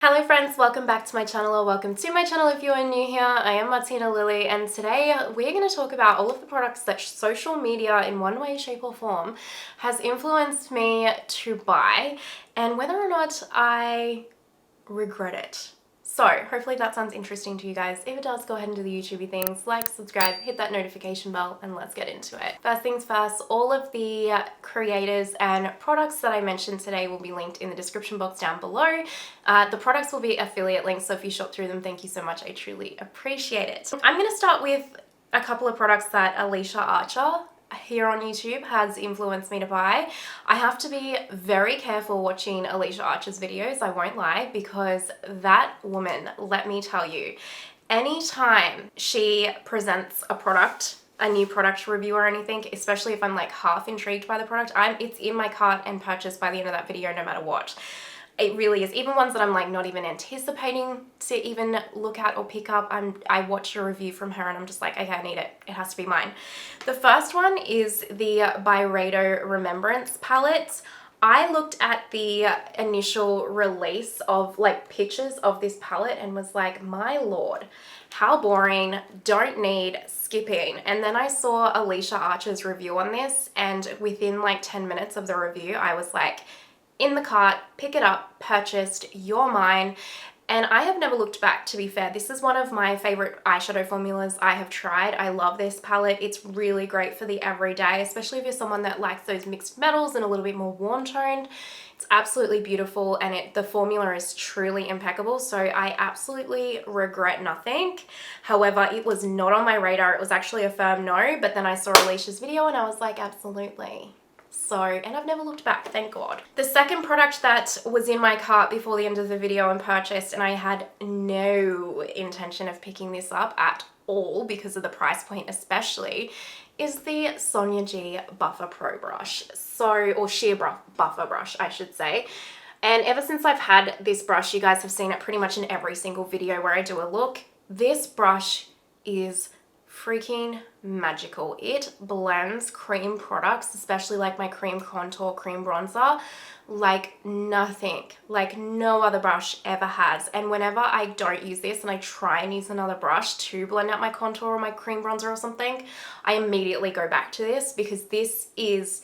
Hello friends, welcome back to my channel, or welcome to my channel if you are new here. I am Martina Lily, and today we're going to talk about all of the products that social media in one way, shape or form has influenced me to buy and whether or not I regret it. So hopefully that sounds interesting to you guys. If it does, go ahead and do the YouTubey things, like, subscribe, hit that notification bell, and let's get into it. First things first, all of the creators and products that I mentioned today will be linked in the description box down below. The products will be affiliate links, so if you shop through them, thank you so much. I truly appreciate it. I'm going to start with a couple of products that Alicia Archer here on YouTube has influenced me to buy. I have to be very careful watching Alicia Archer's videos, I won't lie, because that woman, let me tell you, anytime she presents a product, a new product review or anything, especially if I'm like half intrigued by the product, it's in my cart and purchased by the end of that video no matter what. It really is. Even ones that I'm like not even anticipating to even look at or pick up, I watch a review from her and I'm just like, okay, I need it. It has to be mine. The first one is the Byredo Remembrance palette. I looked at the initial release of like pictures of this palette and was like, my lord, how boring, don't need, skipping. And then I saw Alicia Archer's review on this, and within like 10 minutes of the review, I was like, in the cart, pick it up, purchased, you're mine. And I have never looked back, to be fair. This is one of my favorite eyeshadow formulas I have tried. I love this palette. It's really great for the everyday, especially if you're someone that likes those mixed metals and a little bit more warm toned. It's absolutely beautiful, and the formula is truly impeccable, so I absolutely regret nothing. However, it was not on my radar. It was actually a firm no, but then I saw Alicia's video and I was like, absolutely. So, and I've never looked back, thank God. The second product that was in my cart before the end of the video and purchased, and I had no intention of picking this up at all because of the price point especially, is the Sonia G Buffer Pro Brush. Or Sheer Buffer Brush, I should say. And ever since I've had this brush, you guys have seen it pretty much in every single video where I do a look. This brush is freaking magical. It blends cream products, especially like my cream contour, cream bronzer, like nothing, like no other brush ever has. And whenever I don't use this and I try and use another brush to blend out my contour or my cream bronzer or something, I immediately go back to this because this is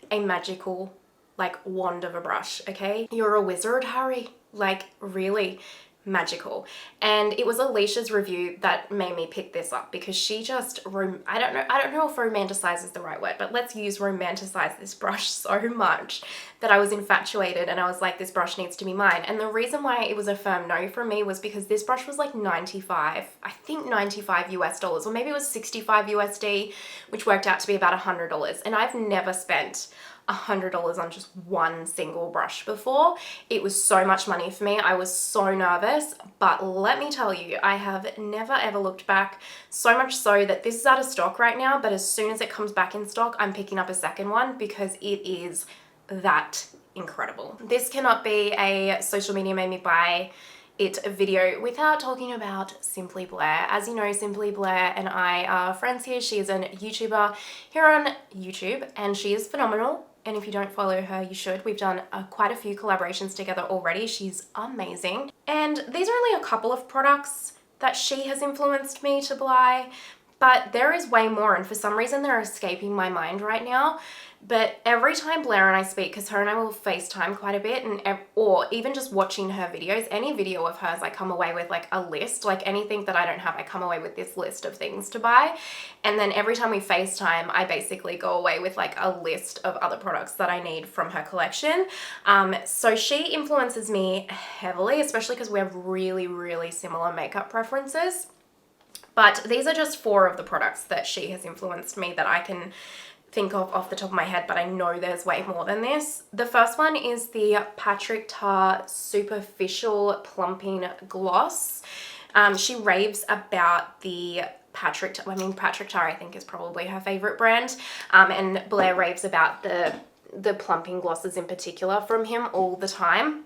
a magical like wand of a brush, okay? You're a wizard, Harry. Like really magical. And it was Alicia's review that made me pick this up because she just, I don't know if romanticize is the right word, but let's use romanticize this brush so much that I was infatuated and I was like, this brush needs to be mine. And the reason why it was a firm no for me was because this brush was like 95, I think 95 US dollars, or maybe it was 65 USD, which worked out to be about $100. And I've never spent $100 on just one single brush before. It was so much money for me. I was so nervous, but let me tell you, I have never ever looked back, so much so that this is out of stock right now, but as soon as it comes back in stock, I'm picking up a second one because it is that incredible. This cannot be a social media made me buy it video without talking about Simply Blair. As you know, Simply Blair and I are friends here. She is a YouTuber here on YouTube and she is phenomenal. And if you don't follow her, you should. We've done quite a few collaborations together already. She's amazing. And these are only a couple of products that she has influenced me to buy, but there is way more, and for some reason they're escaping my mind right now. But every time Blair and I speak, because her and I will FaceTime quite a bit, or even just watching her videos, any video of hers, I come away with like a list, like anything that I don't have, I come away with this list of things to buy. And then every time we FaceTime, I basically go away with like a list of other products that I need from her collection. So she influences me heavily, especially because we have really, really similar makeup preferences. But these are just 4 of the products that she has influenced me that I can think of off the top of my head, but I know there's way more than this. The first one is the Patrick Ta Superficial Plumping Gloss. She raves about the Patrick Ta, I think is probably her favorite brand. And Blair raves about the plumping glosses in particular from him all the time.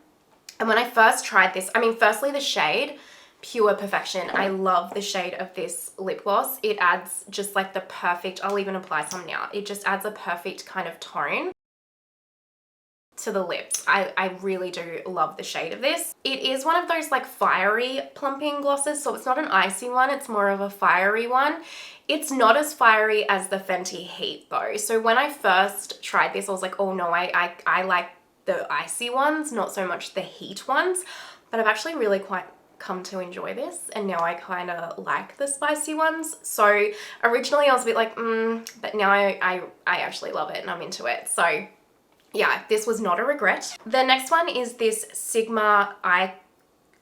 And when I first tried this, firstly the shade, pure perfection. I love the shade of this lip gloss. It adds just like the perfect, I'll even apply some now. It just adds a perfect kind of tone to the lips. I really do love the shade of this. It is one of those like fiery plumping glosses, so it's not an icy one, it's more of a fiery one. It's not as fiery as the Fenty Heat though. So when I first tried this, I was like, oh no, I like the icy ones, not so much the heat ones. But I've actually really quite come to enjoy this, and now I kind of like the spicy ones. So originally I was a bit like, but now I actually love it and I'm into it. So yeah, this was not a regret. The next one is this Sigma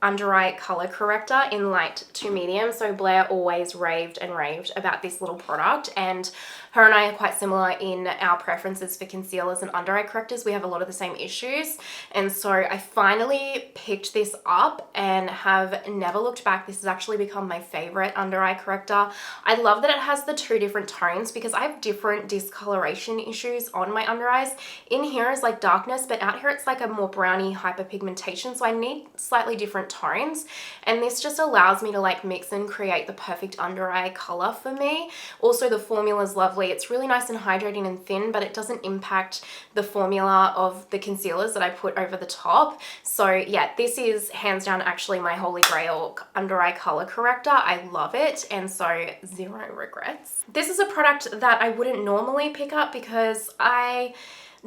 under eye color corrector in light to medium. So Blair always raved and raved about this little product, and her and I are quite similar in our preferences for concealers and under eye correctors. We have a lot of the same issues, and so I finally picked this up and have never looked back. This has actually become my favorite under eye corrector. I love that it has the two different tones because I have different discoloration issues on my under eyes. In here is like darkness, but out here it's like a more browny hyperpigmentation, so I need slightly different tones, and this just allows me to like mix and create the perfect under eye color for me. Also, the formula is lovely. It's really nice and hydrating and thin, but it doesn't impact the formula of the concealers that I put over the top. So yeah, this is hands down actually my holy grail under eye color corrector. I love it, and so zero regrets. This is a product that I wouldn't normally pick up because I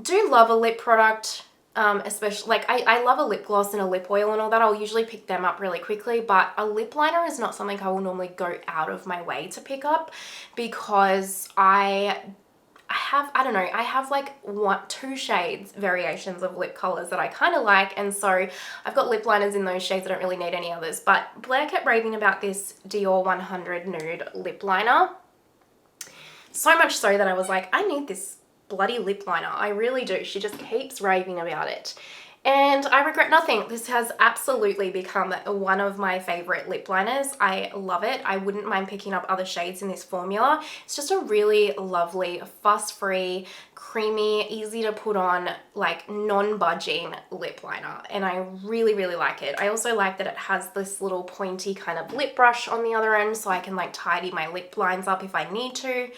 do love a lip product. Especially like I love a lip gloss and a lip oil and all that. I'll usually pick them up really quickly, but a lip liner is not something I will normally go out of my way to pick up because I have like two shades variations of lip colors that I kind of like, and so I've got lip liners in those shades. I don't really need any others, but Blair kept raving about this Dior 100 Nude lip liner, so much so that I was like, I need this bloody lip liner. I really do. She just keeps raving about it, and I regret nothing. This has absolutely become one of my favorite lip liners. I love it. I wouldn't mind picking up other shades in this formula. It's just a really lovely, fuss-free, creamy, easy to put on, like non-budging lip liner, and I really, really like it. I also like that it has this little pointy kind of lip brush on the other end, so I can like tidy my lip lines up if I need to.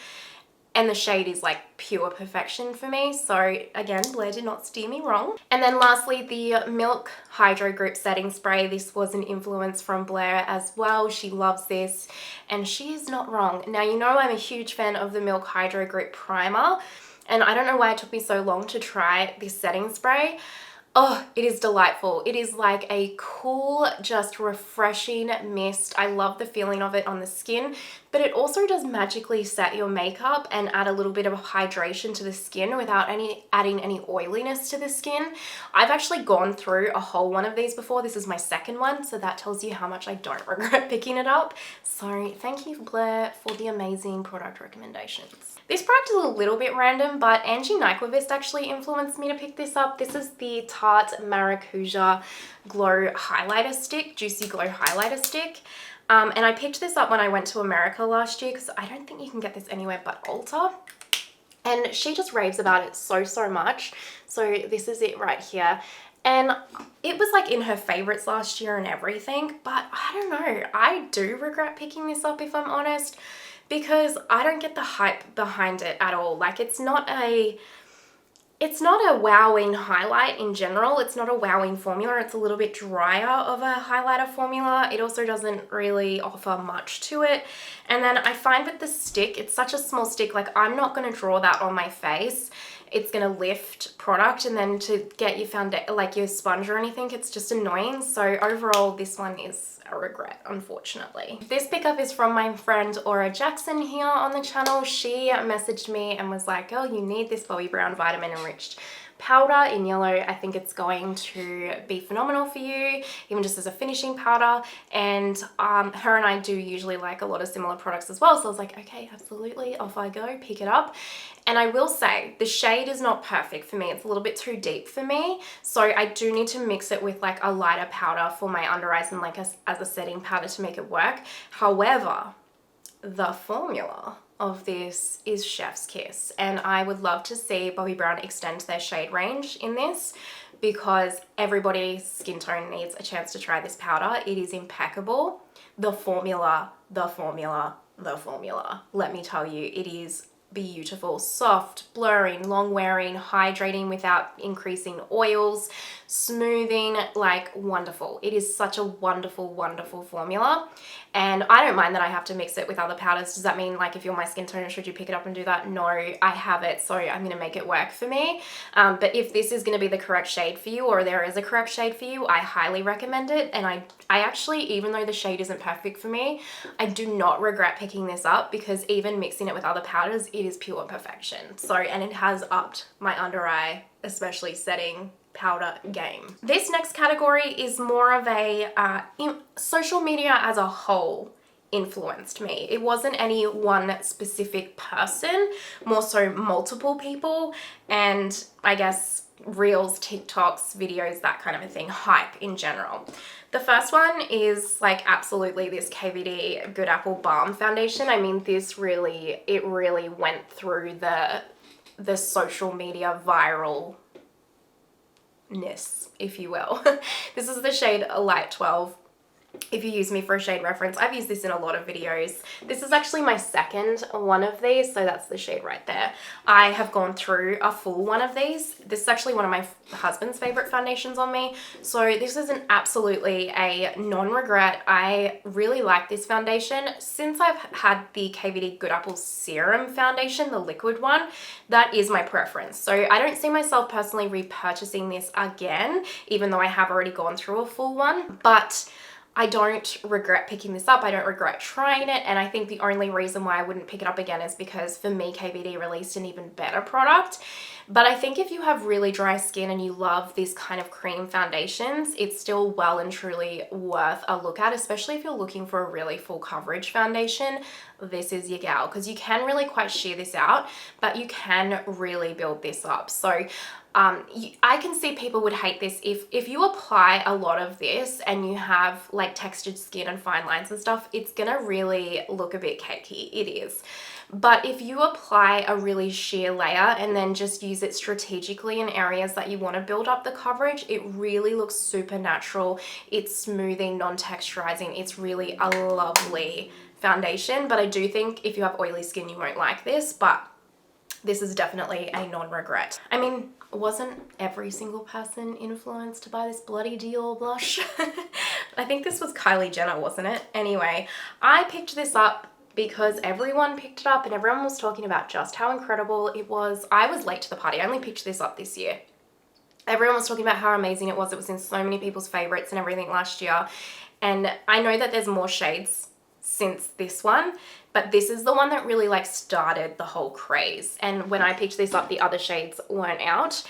And the shade is like pure perfection for me. So again, Blair did not steer me wrong. And then lastly, the Milk Hydro Grip Setting Spray. This was an influence from Blair as well. She loves this and she is not wrong. Now, you know I'm a huge fan of the Milk Hydro Grip Primer, and I don't know why it took me so long to try this setting spray. Oh, it is delightful. It is like a cool, just refreshing mist. I love the feeling of it on the skin, but it also does magically set your makeup and add a little bit of hydration to the skin without adding any oiliness to the skin. I've actually gone through a whole one of these before. This is my second one, so that tells you how much I don't regret picking it up. So thank you, Blair, for the amazing product recommendations. This product is a little bit random, but Angie Nyquist actually influenced me to pick this up. This is the Tarte Maracuja Glow Highlighter Stick, Juicy Glow Highlighter Stick. And I picked this up when I went to America last year because I don't think you can get this anywhere but Ulta. And she just raves about it so much. So this is it right here. And it was like in her favorites last year and everything, but I don't know. I do regret picking this up if I'm honest, because I don't get the hype behind it at all. Like it's not a wowing highlight in general. It's not a wowing formula. It's a little bit drier of a highlighter formula. It also doesn't really offer much to it. And then I find with the stick, it's such a small stick, like I'm not going to draw that on my face. It's going to lift product, and then to get your foundation, like your sponge or anything, it's just annoying. So overall, this one is a regret, unfortunately. This pickup is from my friend Aura Jackson here on the channel. She messaged me and was like, girl, you need this Bobbi Brown Vitamin Enriched powder in yellow. I think it's going to be phenomenal for you, even just as a finishing powder. And her and I do usually like a lot of similar products as well, so I was like, okay, absolutely, off I go, pick it up. And I will say the shade is not perfect for me. It's a little bit too deep for me, so I do need to mix it with like a lighter powder for my under eyes and like as a setting powder to make it work. However, the formula of this is chef's kiss, and I would love to see Bobbi Brown extend their shade range in this because everybody's skin tone needs a chance to try this powder. It is impeccable. The formula, let me tell you, it is beautiful. Soft, blurring, long wearing, hydrating without increasing oils, smoothing, like wonderful. It is such a wonderful, wonderful formula. And I don't mind that I have to mix it with other powders. Does that mean like if you're my skin tone, should you pick it up and do that? No, I have it, so I'm gonna make it work for me. But if this is gonna be the correct shade for you, or there is a correct shade for you, I highly recommend it. And I actually, even though the shade isn't perfect for me, I do not regret picking this up, because even mixing it with other powders, it is pure perfection. So, and it has upped my under eye, especially setting powder game. This next category is more of a social media as a whole influenced me. It wasn't any one specific person, more so multiple people, and I guess reels, TikToks, videos, that kind of a thing, hype in general. The first one is like absolutely this KVD Good Apple Balm foundation. I mean, this really, it really went through the social media viralness, if you will. This is the shade Light 12. If you use me for a shade reference, I've used this in a lot of videos. This is actually my second one of these, so that's the shade right there. I have gone through a full one of these. This is actually one of my husband's favorite foundations on me, so this is an absolutely a non-regret. I really like this foundation. Since I've had the KVD Good Apple Serum foundation, the liquid one, that is my preference. So I don't see myself personally repurchasing this again, even though I have already gone through a full one, but I don't regret picking this up. I don't regret trying it. And I think the only reason why I wouldn't pick it up again is because for me, KVD released an even better product. But I think if you have really dry skin and you love these kind of cream foundations, it's still well and truly worth a look at, especially if you're looking for a really full coverage foundation. This is your gal, because you can really quite sheer this out, but you can really build this up. So I can see people would hate this if you apply a lot of this and you have like textured skin and fine lines and stuff, it's gonna really look a bit cakey. It is. But if you apply a really sheer layer and then just use it strategically in areas that you want to build up the coverage, it really looks super natural. It's smoothing, non-texturizing. It's really a lovely foundation. But I do think if you have oily skin, you won't like this, but this is definitely a non-regret. I mean, wasn't every single person influenced by this bloody Dior blush? I think this was Kylie Jenner, wasn't it? Anyway, I picked this up because everyone picked it up and everyone was talking about just how incredible it was. I was late to the party. I only picked this up this year. Everyone was talking about how amazing it was. It was in so many people's favorites and everything last year. And I know that there's more shades since this one, but this is the one that really like started the whole craze. And when I picked this up, the other shades weren't out,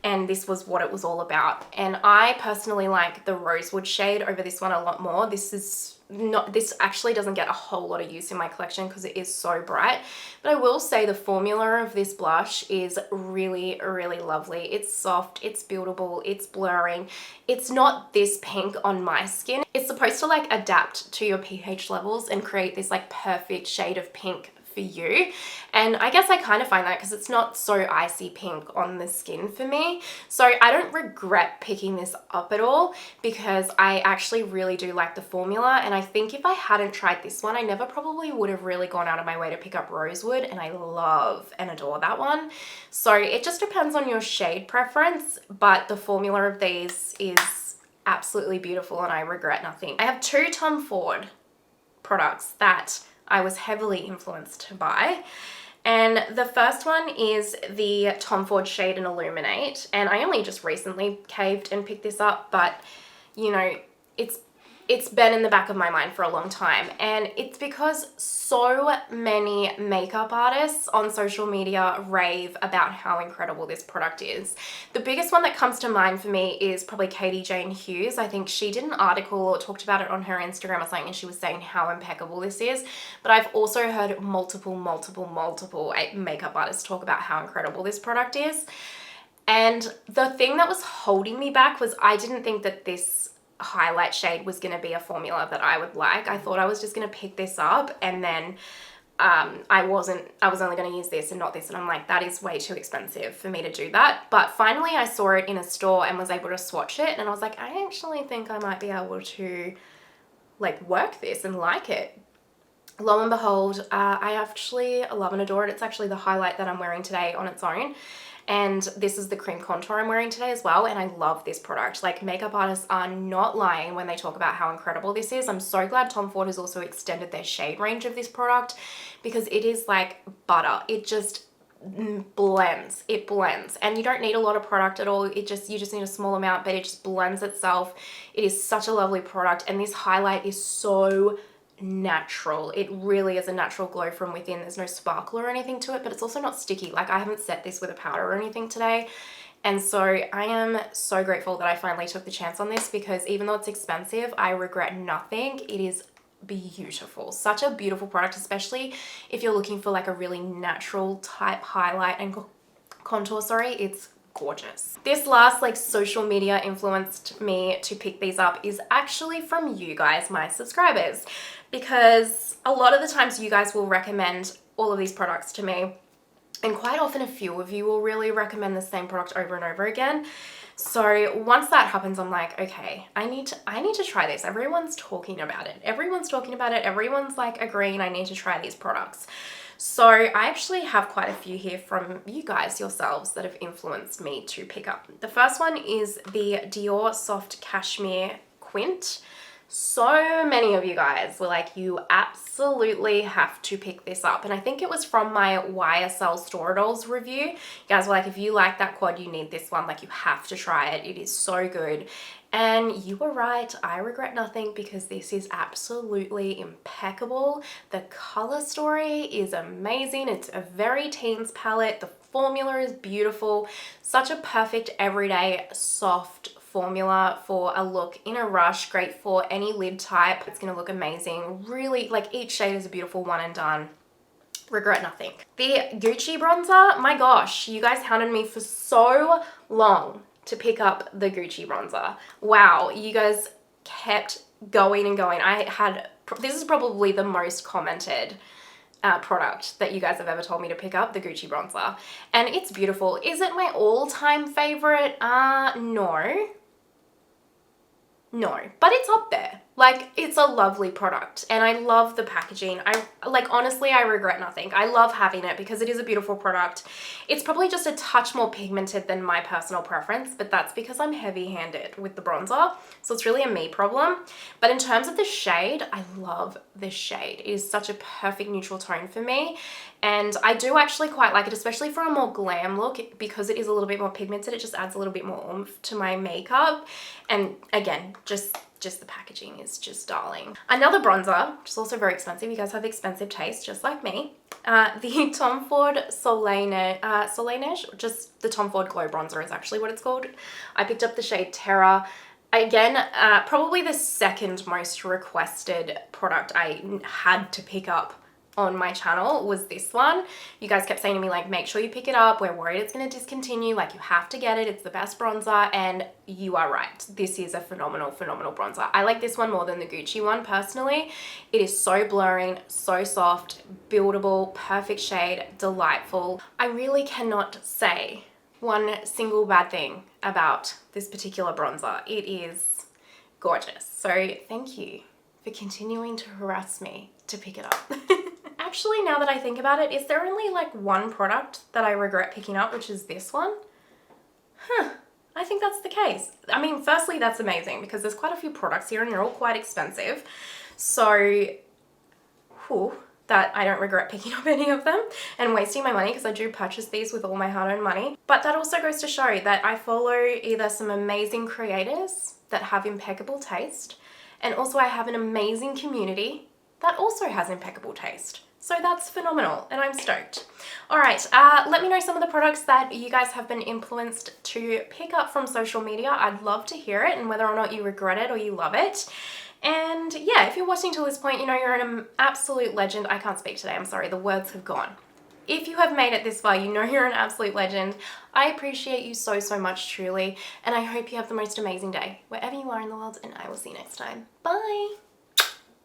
and this was what it was all about. And I personally like the Rosewood shade over this one a lot more. This actually doesn't get a whole lot of use in my collection because it is so bright, but I will say the formula of this blush is really, really lovely. It's soft, it's buildable, it's blurring. It's not this pink on my skin. It's supposed to like adapt to your pH levels and create this like perfect shade of pink for you. And I guess I kind of find that because it's not so icy pink on the skin for me. So I don't regret picking this up at all because I actually really do like the formula. And I think if I hadn't tried this one, I never probably would have really gone out of my way to pick up Rosewood, and I love and adore that one. So it just depends on your shade preference, but the formula of these is absolutely beautiful and I regret nothing. I have two Tom Ford products that I was heavily influenced to buy. And the first one is the Tom Ford shade in Illuminate. And I only just recently caved and picked this up, but you know, it's been in the back of my mind for a long time. And it's because so many makeup artists on social media rave about how incredible this product is. The biggest one that comes to mind for me is probably Katie Jane Hughes. I think she did an article or talked about it on her Instagram or something, and she was saying how impeccable this is. But I've also heard multiple makeup artists talk about how incredible this product is. And the thing that was holding me back was I didn't think that this highlight shade was going to be a formula that I would like. I thought I was just going to pick this up and then I was only going to use this and not this, and I'm like, that is way too expensive for me to do that. But finally I saw it in a store and was able to swatch it, and I was like, I actually think I might be able to like work this and like it. lo and behold, I actually love and adore it. It's actually the highlight that I'm wearing today on its own. And this is the cream contour I'm wearing today as well, and I love this product. Like, makeup artists are not lying when they talk about how incredible this is. I'm so glad Tom Ford has also extended their shade range of this product, because it is like butter. It just blends. It blends, and you don't need a lot of product at all. You just need a small amount, but it just blends itself. It is such a lovely product, and this highlight is so natural. It really is a natural glow from within. There's no sparkle or anything to it, but it's also not sticky. Like, I haven't set this with a powder or anything today, and so I am so grateful that I finally took the chance on this, because even though it's expensive, I regret nothing. It is beautiful. Such a beautiful product, especially if you're looking for like a really natural type highlight and contour. Sorry, it's gorgeous. This last like social media influenced me to pick these up is actually from you guys, my subscribers, because a lot of the times you guys will recommend all of these products to me, and quite often a few of you will really recommend the same product over and over again. So once that happens, I'm like, okay, I need to try this. Everyone's talking about it. Everyone's talking about it. Everyone's like agreeing I need to try these products. So I actually have quite a few here from you guys yourselves that have influenced me to pick up. The first one is the Dior Soft Cashmere Quint. So many of you guys were like, you absolutely have to pick this up. And I think it was from my YSL Store Dolls review. You guys were like, if you like that quad, you need this one. Like, you have to try it. It is so good. And you were right. I regret nothing, because this is absolutely impeccable. The color story is amazing. It's a very teens palette. The formula is beautiful. Such a perfect everyday soft formula for a look in a rush. Great for any lid type. It's gonna look amazing. Really, like, each shade is a beautiful one and done. Regret nothing. The Gucci bronzer, my gosh, you guys hounded me for so long to pick up the Gucci bronzer. Wow, you guys kept going and going. This is probably the most commented product that you guys have ever told me to pick up, the Gucci bronzer. And it's beautiful. Is it my all-time favorite? No, but it's up there. Like, it's a lovely product, and I love the packaging. Honestly, I regret nothing. I love having it because it is a beautiful product. It's probably just a touch more pigmented than my personal preference, but that's because I'm heavy-handed with the bronzer, so it's really a me problem. But in terms of the shade, I love this shade. It is such a perfect neutral tone for me, and I do actually quite like it, especially for a more glam look, because it is a little bit more pigmented. It just adds a little bit more oomph to my makeup, and again, just the packaging is just darling. Another bronzer, which is also very expensive. You guys have expensive taste, just like me. The Tom Ford Soleil, just the Tom Ford Glow Bronzer is actually what it's called. I picked up the shade Terra. Again, probably the second most requested product I had to pick up on my channel was this one. You guys kept saying to me, like, make sure you pick it up. We're worried it's going to discontinue. Like, you have to get it. It's the best bronzer, and you are right. This is a phenomenal, phenomenal bronzer. I like this one more than the Gucci one, personally. It is so blurring, so soft, buildable, perfect shade, delightful. I really cannot say one single bad thing about this particular bronzer. It is gorgeous. So thank you for continuing to harass me to pick it up. Actually, now that I think about it, is there only like one product that I regret picking up, which is this one? I think that's the case. I mean, firstly, that's amazing because there's quite a few products here and they're all quite expensive. So, that I don't regret picking up any of them and wasting my money, because I do purchase these with all my hard-earned money. But that also goes to show that I follow either some amazing creators that have impeccable taste, and also I have an amazing community that also has impeccable taste. So that's phenomenal, and I'm stoked. All right, let me know some of the products that you guys have been influenced to pick up from social media. I'd love to hear it, and whether or not you regret it or you love it. And yeah, if you're watching till this point, you know you're an absolute legend. I can't speak today, I'm sorry, the words have gone. If you have made it this far, you know you're an absolute legend. I appreciate you so, so much, truly, and I hope you have the most amazing day, wherever you are in the world, and I will see you next time. Bye!